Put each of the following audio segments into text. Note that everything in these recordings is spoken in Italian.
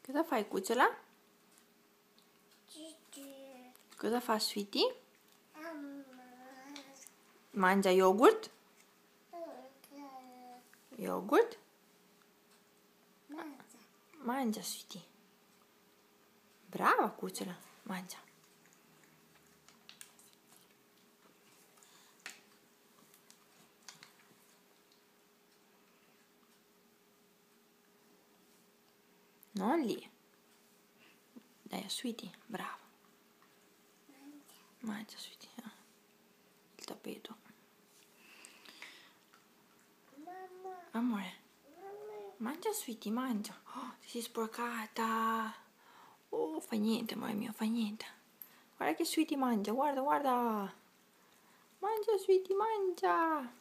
Cosa fai, cucciola? Cosa fa, Sweetie? Mangia yogurt? Yogurt? Mangia, Sweetie. Brava, cucciola. Mangia. Non lì. Dai, a Sweetie. Brava. Mangia, Sweetie. Il tappeto. Amore. Mangia, Sweetie, mangia. Oh, ti sei sporcata. Oh, fa niente, amore mio, fa niente. Guarda che Sweetie mangia, guarda, guarda. Mangia, Sweetie, mangia.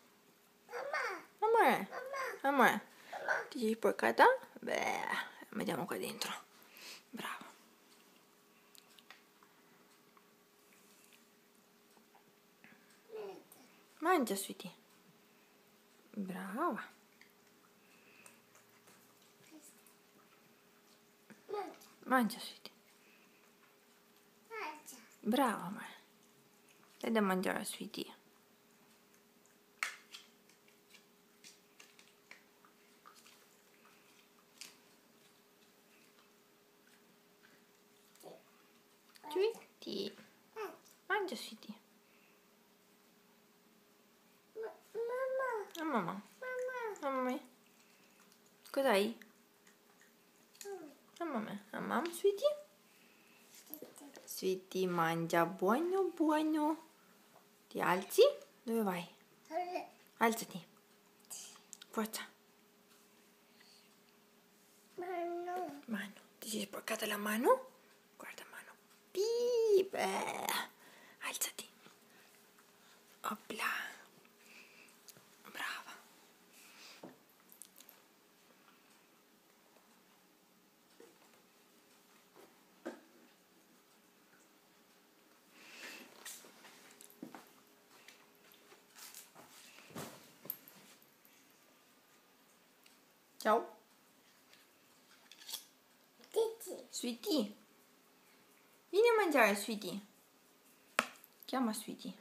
Amore. Amore. Ti sei sporcata? Beh, mettiamo qua dentro. Brava. Mangia, Sweetie. Brava. Mangia, Sweetie. Brava, amore. Dai da mangiare, Sweetie. Sweetie. Mangia, Sweetie. Mamma. Mamma. Cos'hai? Mamma, Sweetie? Sweetie mangia buono, buono. Ti alzi? Dove vai? Alzati. Forza. Mano. Ti sei sporcata la mano? Guarda mano. Piep. Alzati. Opla. Brava. Ciao. Sweetie. Vieni a mangiare, Sweetie. Chiama Sweetie.